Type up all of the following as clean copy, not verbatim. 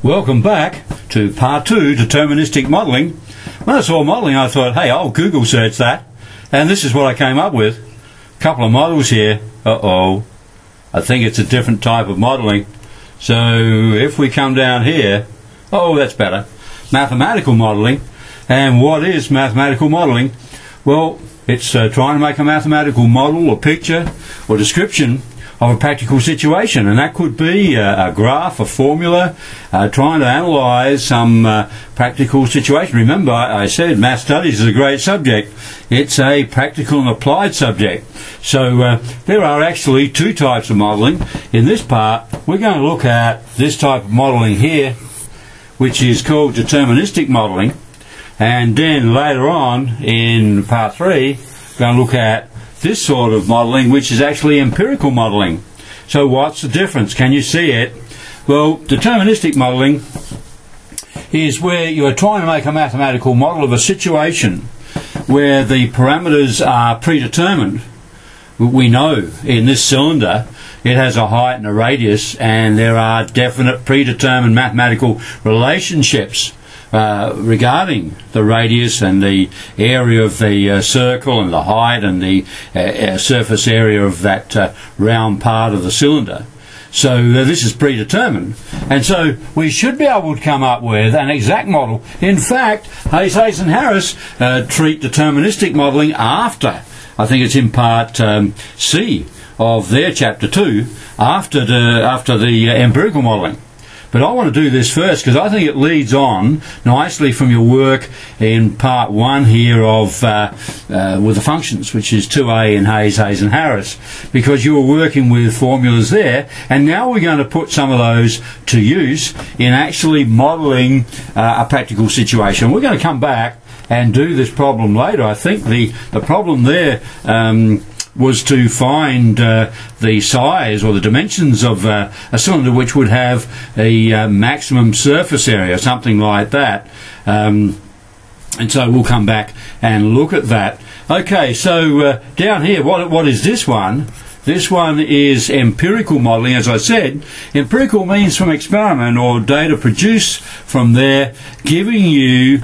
Welcome back to part 2, deterministic modelling. When I saw modelling I thought, hey, I'll Google search that, and this is what I came up with. A couple of models here. I think it's a different type of modelling. So if we come down here, that's better. Mathematical modelling. And what is mathematical modelling? Well, it's trying to make a mathematical model or picture or description of a practical situation, and that could be a graph, a formula, trying to analyse some practical situation. Remember, I said math studies is a great subject. It's a practical and applied subject. So there are actually two types of modelling. In this part, we're going to look at this type of modelling here, which is called deterministic modelling, and then later on in part 3, we're going to look at this sort of modelling, which is actually empirical modelling. So what's the difference? Can you see it? Well, deterministic modelling is where you are trying to make a mathematical model of a situation where the parameters are predetermined. We know in this cylinder it has a height and a radius, and there are definite predetermined mathematical relationships regarding the radius and the area of the circle and the height and the surface area of that round part of the cylinder. So this is predetermined, and so we should be able to come up with an exact model. In fact, Hayes and Harris treat deterministic modelling after, I think it's in part C of their chapter 2, after the empirical modelling. But I want to do this first because I think it leads on nicely from your work in part 1 here of with the functions, which is 2A in Hayes and Harris, because you were working with formulas there, and now we're going to put some of those to use in actually modelling a practical situation. We're going to come back and do this problem later. I think the problem there was to find the size or the dimensions of a cylinder which would have a maximum surface area, something like that. And so we'll come back and look at that. Okay, so down here, what is this one? This one is empirical modelling. As I said, empirical means from experiment or data produced from there, giving you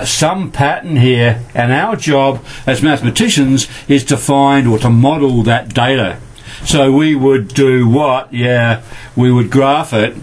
some pattern here, and our job as mathematicians is to find or to model that data. So we would do what? Yeah, we would graph it,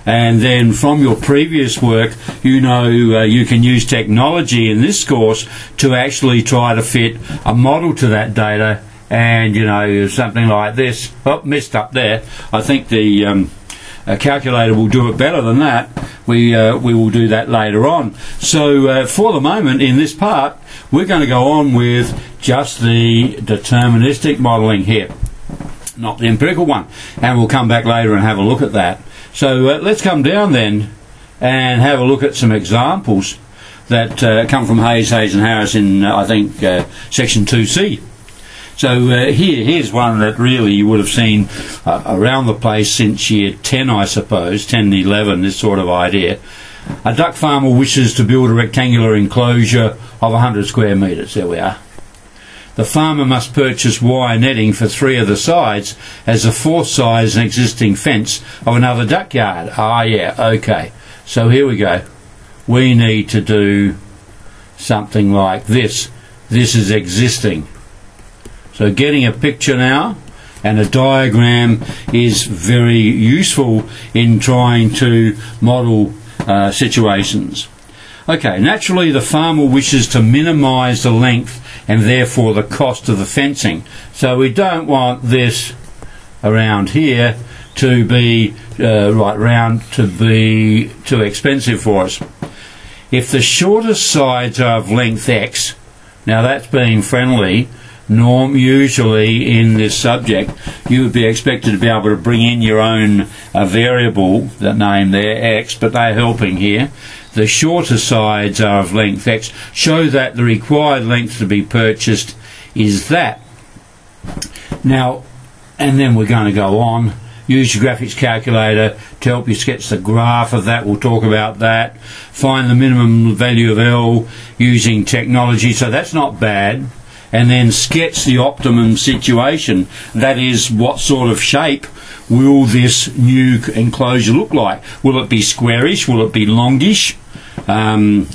and then from your previous work, you know, you can use technology in this course to actually try to fit a model to that data. And you know, something like this. Missed up there. I think the calculator will do it better than that. We will do that later on. So for the moment in this part, we're going to go on with just the deterministic modelling here, not the empirical one, and we'll come back later and have a look at that. So let's come down then and have a look at some examples that come from Hayes and Harris in I think section 2C. So here's one that really you would have seen around the place since year 10, I suppose, 10 and 11, this sort of idea. A duck farmer wishes to build a rectangular enclosure of 100 square metres. There we are. The farmer must purchase wire netting for 3 of the sides, as the 4th side is an existing fence of another duck yard. Yeah, okay. So here we go. We need to do something like this. This is existing. So getting a picture now and a diagram is very useful in trying to model situations. Okay, naturally the farmer wishes to minimise the length and therefore the cost of the fencing. So we don't want this around here to be right round to be too expensive for us. If the shortest sides are of length X, now that's being friendly. Norm, usually in this subject you would be expected to be able to bring in your own variable, that name there, X, but they're helping here. The shorter sides are of length X, show that the required length to be purchased is that. Now, and then we're going to go on. Use your graphics calculator to help you sketch the graph of that. We'll talk about that. Find the minimum value of L using technology, so that's not bad. and then sketch the optimum situation. That is, what sort of shape will this new enclosure look like? Will it be squarish? Will it be longish and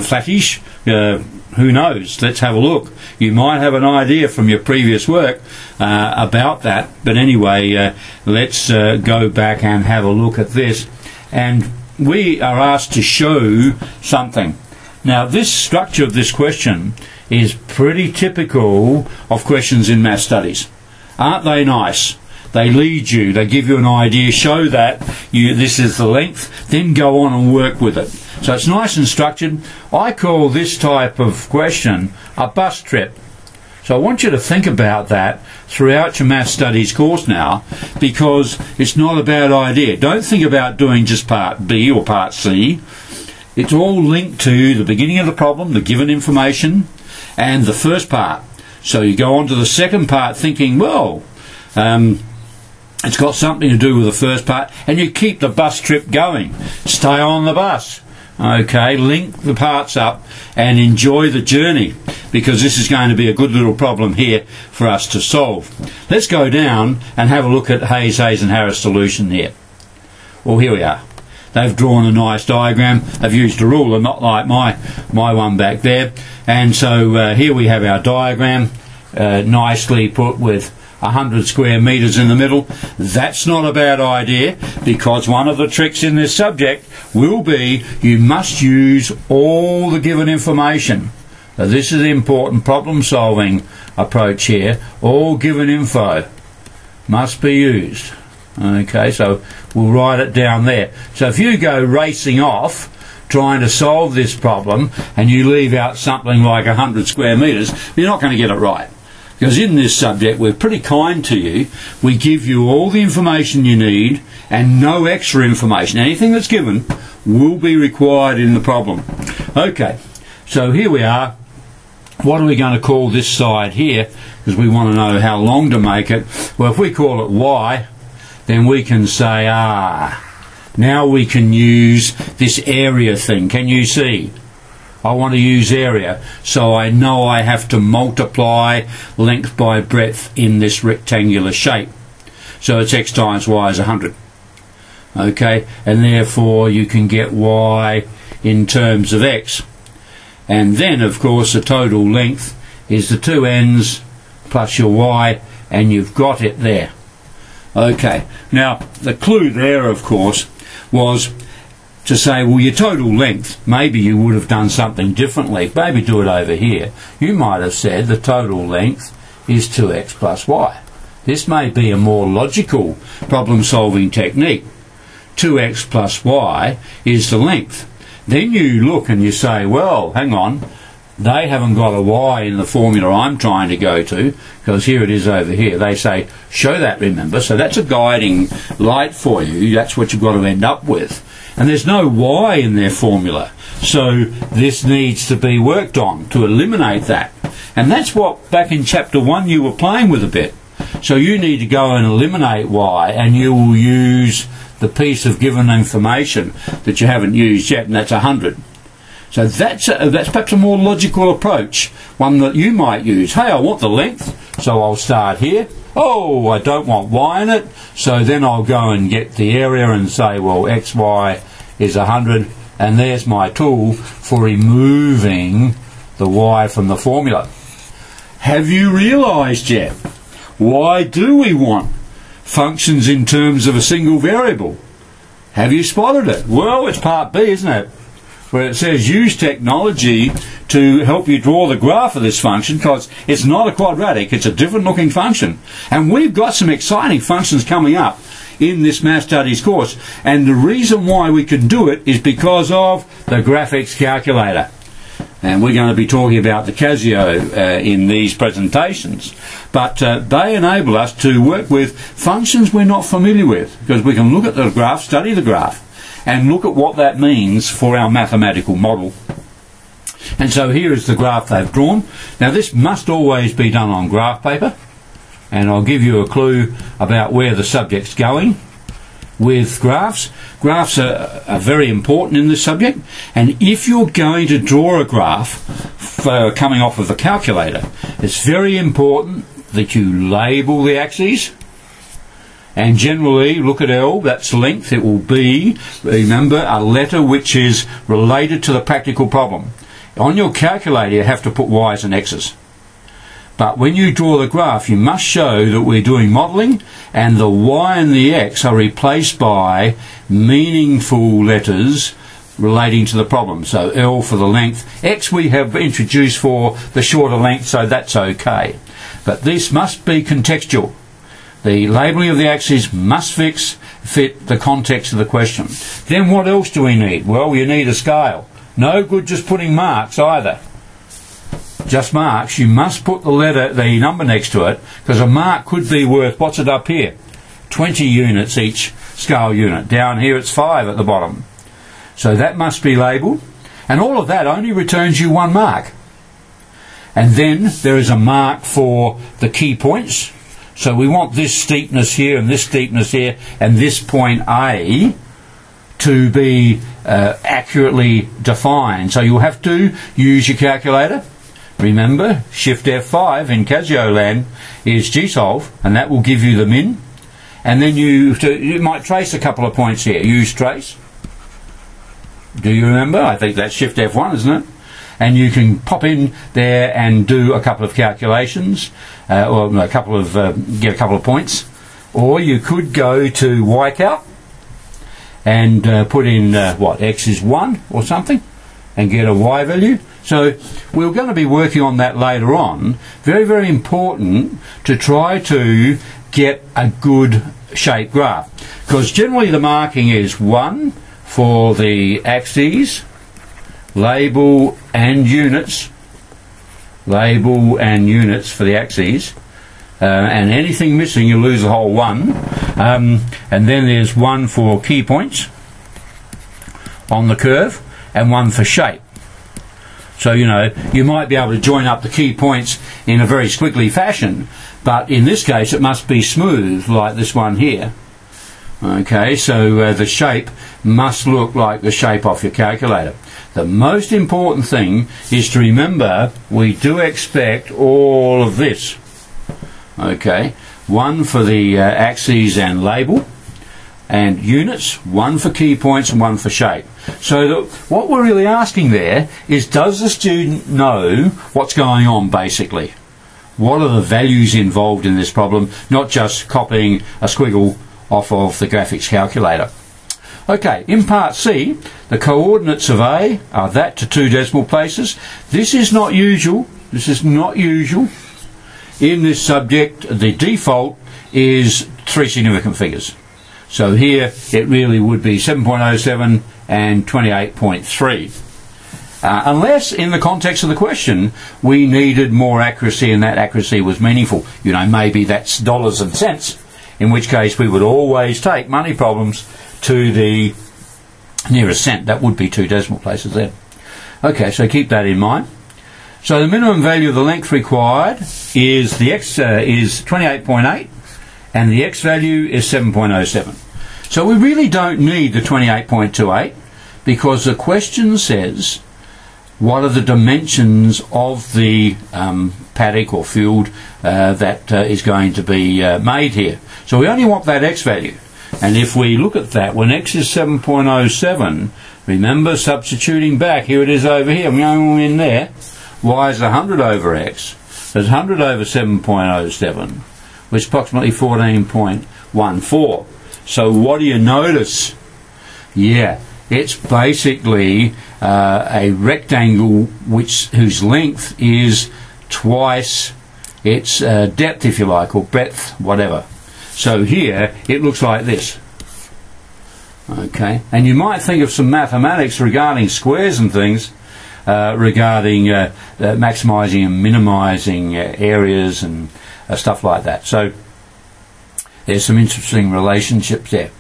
flattish? Who knows? Let's have a look. You might have an idea from your previous work about that. But anyway, let's go back and have a look at this. And we are asked to show something. Now, this structure of this question is pretty typical of questions in math studies. Aren't they nice? They lead you, they give you an idea, show that this is the length, then go on and work with it. So it's nice and structured. I call this type of question a bus trip. So I want you to think about that throughout your math studies course now, because it's not a bad idea. Don't think about doing just part B or part C. It's all linked to the beginning of the problem, the given information, and the first part. So you go on to the second part thinking, well, it's got something to do with the first part, and you keep the bus trip going. Stay on the bus. Okay, link the parts up and enjoy the journey, because this is going to be a good little problem here for us to solve. Let's go down and have a look at Hayes and Harris solution here. Well, here we are. They've drawn a nice diagram. They've used a ruler, not like my one back there. And so here we have our diagram, nicely put with 100 square metres in the middle. That's not a bad idea, because one of the tricks in this subject will be you must use all the given information. Now, this is the important problem solving approach here. All given info must be used. Okay, so we'll write it down there. So if you go racing off trying to solve this problem and you leave out something like 100 square metres, you're not going to get it right. Because in this subject, we're pretty kind to you. We give you all the information you need and no extra information. Anything that's given will be required in the problem. Okay, so here we are. What are we going to call this side here? Because we want to know how long to make it. Well, if we call it Y, then we can say, now we can use this area thing. Can you see? I want to use area, so I know I have to multiply length by breadth in this rectangular shape. So it's x times y is 100. Okay, and therefore you can get y in terms of x. And then, of course, the total length is the two ends plus your y, and you've got it there. Okay, now the clue there, of course, was to say, well, your total length, maybe you would have done something differently. Maybe do it over here. You might have said the total length is 2x plus y. This may be a more logical problem-solving technique. 2x plus y is the length. Then you look and you say, well, hang on, they haven't got a y in the formula I'm trying to go to, because here it is over here. They say, show that, remember. So that's a guiding light for you. That's what you've got to end up with. And there's no y in their formula, so this needs to be worked on to eliminate that. And that's what, back in chapter 1, you were playing with a bit. So you need to go and eliminate y, and you will use the piece of given information that you haven't used yet, and that's 100. So that's perhaps a more logical approach, one that you might use. Hey, I want the length, so I'll start here. Oh, I don't want y in it, so then I'll go and get the area and say, well, xy is 100, and there's my tool for removing the y from the formula. Have you realised yet? Why do we want functions in terms of a single variable? Have you spotted it? Well, it's part B, isn't it? Where it says use technology to help you draw the graph of this function, because it's not a quadratic, it's a different looking function. And we've got some exciting functions coming up in this Math Studies course, and the reason why we can do it is because of the graphics calculator. And we're going to be talking about the Casio in these presentations. But they enable us to work with functions we're not familiar with, because we can look at the graph, study the graph, and look at what that means for our mathematical model. And so here is the graph they've drawn. Now this must always be done on graph paper, and I'll give you a clue about where the subject's going with graphs. Graphs are very important in this subject, and if you're going to draw a graph coming off of the calculator, it's very important that you label the axes. And generally, look at L, that's length. It will be, remember, a letter which is related to the practical problem. On your calculator, you have to put Y's and X's. But when you draw the graph, you must show that we're doing modelling, and the Y and the X are replaced by meaningful letters relating to the problem. So L for the length. X we have introduced for the shorter length, so that's okay. But this must be contextual. The labelling of the axes must fit the context of the question. Then what else do we need? Well, you need a scale. No good just putting marks either. Just marks. You must put the number next to it, because a mark could be worth, what's it up here? 20 units each scale unit. Down here it's 5 at the bottom. So that must be labelled. And all of that only returns you 1 mark. And then there is a mark for the key points. So we want this steepness here and this steepness here and this point A to be accurately defined. So you'll have to use your calculator. Remember, Shift F5 in Casio land is G-solve, and that will give you the min. And then you might trace a couple of points here. Use trace. Do you remember? I think that's Shift F1, isn't it? And you can pop in there and do a couple of calculations, or get a couple of points. Or you could go to YCalc and put in what, X is 1 or something, and get a Y value. So we're going to be working on that later on. Very, very important to try to get a good shape graph, because generally the marking is 1 for the axes, label and units for the axes, and anything missing you lose the whole 1, and then there's 1 for key points on the curve and 1 for shape. So you might be able to join up the key points in a very squiggly fashion, but in this case it must be smooth like this one here. Okay, so the shape must look like the shape off your calculator. The most important thing is to remember we do expect all of this. Okay, 1 for the axes and label and units, 1 for key points and 1 for shape. So what we're really asking there is, does the student know what's going on basically? What are the values involved in this problem, not just copying a squiggle off of the graphics calculator. Okay, in part C, the coordinates of A are that to 2 decimal places. This is not usual. This is not usual. In this subject, the default is 3 significant figures. So here it really would be 7.07 and 28.3. Unless in the context of the question we needed more accuracy and that accuracy was meaningful. Maybe that's dollars and cents, in which case we would always take money problems to the nearest cent. That would be 2 decimal places there. Okay, so keep that in mind. So the minimum value of the length required is the X is 28.8 and the X value is 7.07. So we really don't need the 28.28 because the question says what are the dimensions of the paddock or field that is going to be made here. So we only want that X value. And if we look at that, when X is 7.07, remember substituting back, here it is over here, I'm going in there, Y is 100 over X, there's 100 over 7.07, which is approximately 14.14. So what do you notice? Yeah, it's basically a rectangle whose length is twice its depth, if you like, or breadth, whatever. So here it looks like this. Okay, and you might think of some mathematics regarding squares and things, regarding maximising and minimising areas and stuff like that. So there's some interesting relationships there.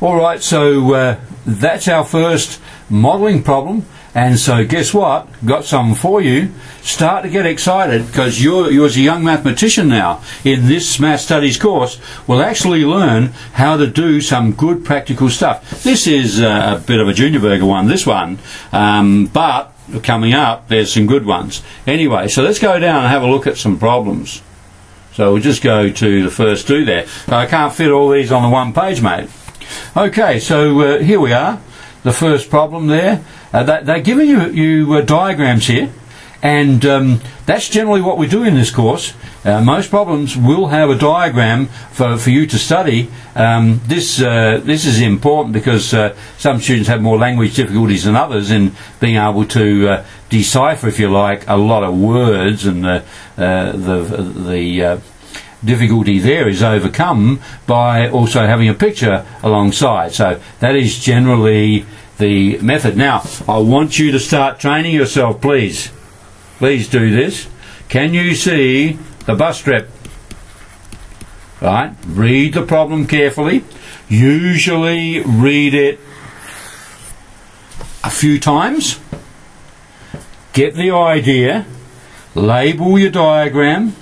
Alright, so that's our first modelling problem, and so guess what? Got something for you. Start to get excited, because you as a young mathematician now in this Math Studies course will actually learn how to do some good practical stuff. This is a bit of a junior burger one, this one, but coming up, there's some good ones. Anyway, so let's go down and have a look at some problems. So we'll just go to the first two there. I can't fit all these on the one page, mate. Okay, so here we are. The first problem there. They're giving you diagrams here, and that's generally what we do in this course. Most problems will have a diagram for you to study. This is important because some students have more language difficulties than others in being able to decipher, if you like, a lot of words, and the difficulty there is overcome by also having a picture alongside. So that is generally the method. Now, I want you to start training yourself, please. Please do this. Can you see the bus strip? Right, read the problem carefully. Usually read it a few times. Get the idea. Label your diagram.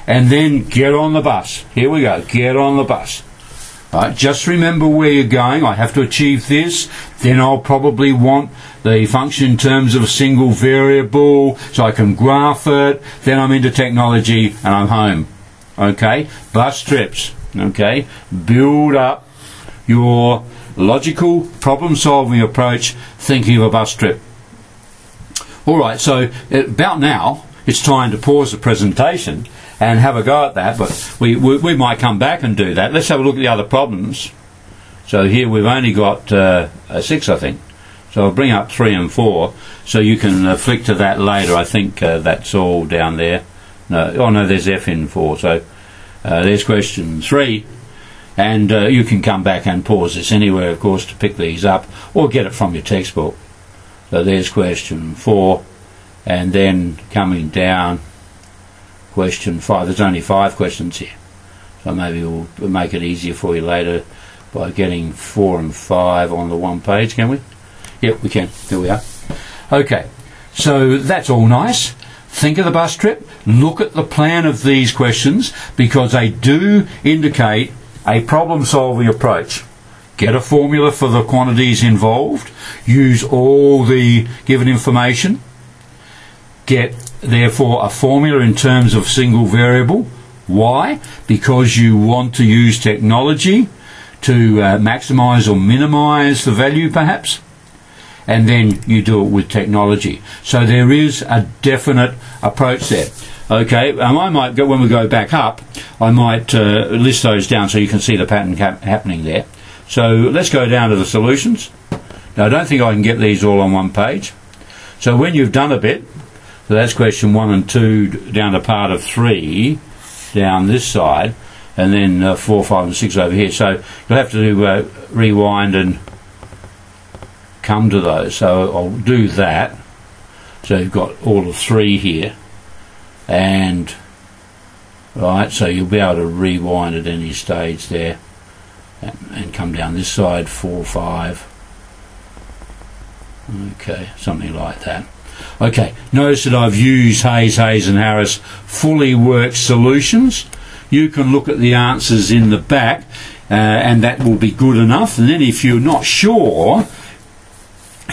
And then get on the bus. Here we go. Get on the bus. Right, just remember where you're going. I have to achieve this. Then I'll probably want the function in terms of a single variable so I can graph it. Then I'm into technology and I'm home. Okay? Bus trips. Okay? Build up your logical problem-solving approach thinking of a bus trip. Alright, so about now it's time to pause the presentation and have a go at that, but we might come back and do that. Let's have a look at the other problems. So here we've only got 6, I think. So I'll bring up 3 and 4, so you can flick to that later. I think that's all down there. No, oh no, there's F in 4. So there's question 3, and you can come back and pause this anywhere, of course, to pick these up, or get it from your textbook. So there's question 4, and then coming down, question 5. There's only 5 questions here, so maybe we'll make it easier for you later by getting 4 and 5 on the one page, can we? Yep, we can. Here we are. Okay, so that's all nice. Think of the bus trip. Look at the plan of these questions, because they do indicate a problem-solving approach. Get a formula for the quantities involved. Use all the given information. Get, therefore, a formula in terms of single variable. Why? Because you want to use technology to maximise or minimise the value, perhaps. And then you do it with technology. So there is a definite approach there. Okay, and I might go, when we go back up, I might list those down so you can see the pattern happening there. So let's go down to the solutions. Now I don't think I can get these all on one page. So when you've done a bit, so that's question 1 and 2 down to part of 3 down this side, and then 4, 5 and 6 over here. So you'll have to rewind and come to those. So I'll do that. So you've got all of 3 here, and right, so you'll be able to rewind at any stage there and come down this side, 4, 5. Okay, something like that. Okay, notice that I've used Hayes and Harris fully worked solutions. You can look at the answers in the back, and that will be good enough. And then if you're not sure,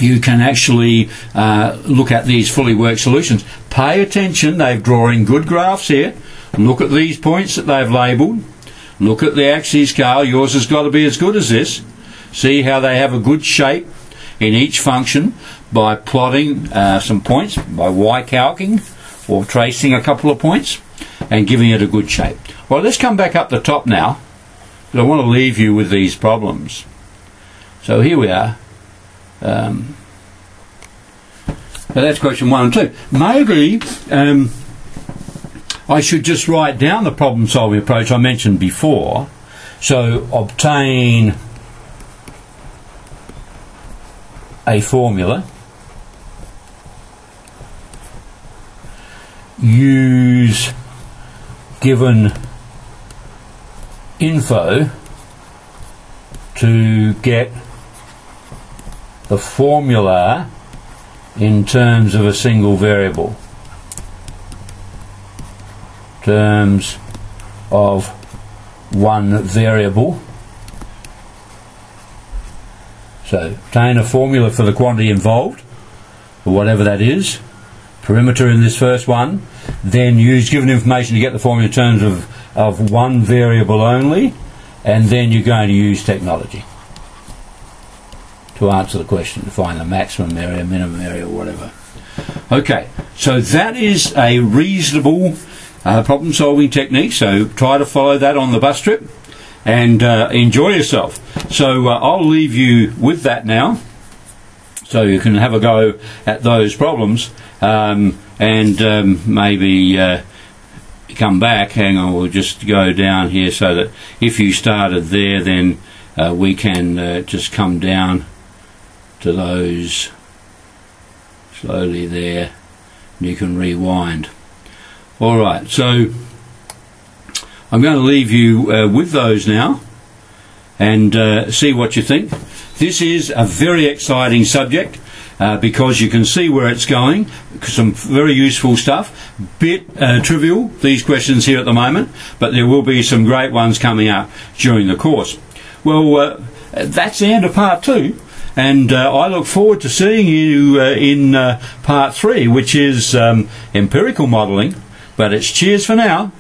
you can actually look at these fully worked solutions. Pay attention, they're drawing good graphs here. Look at these points that they've labelled. Look at the axis scale. Yours has got to be as good as this. See how they have a good shape in each function by plotting some points, by y-calcing or tracing a couple of points and giving it a good shape. Well, let's come back up the top now, because I want to leave you with these problems. So here we are. So that's question 1 and 2. Maybe I should just write down the problem-solving approach I mentioned before. So obtain a formula, use given info to get the formula in terms of a single variable, terms of one variable. So obtain a formula for the quantity involved. or whatever that is, perimeter in this first one, then use given information to get the formula in terms of one variable only, and then you're going to use technology to answer the question, to find the maximum area, minimum area, or whatever. Okay, so that is a reasonable problem solving technique, so try to follow that on the bus trip and enjoy yourself. So I'll leave you with that now, so you can have a go at those problems, and maybe come back. Hang on, we'll just go down here so that if you started there, then we can just come down to those slowly there, and you can rewind. Alright, so I'm going to leave you with those now, and see what you think. This is a very exciting subject because you can see where it's going, some very useful stuff. Bit trivial, these questions here at the moment, but there will be some great ones coming up during the course. Well, that's the end of part 2, and I look forward to seeing you in part 3, which is empirical modelling. But it's cheers for now.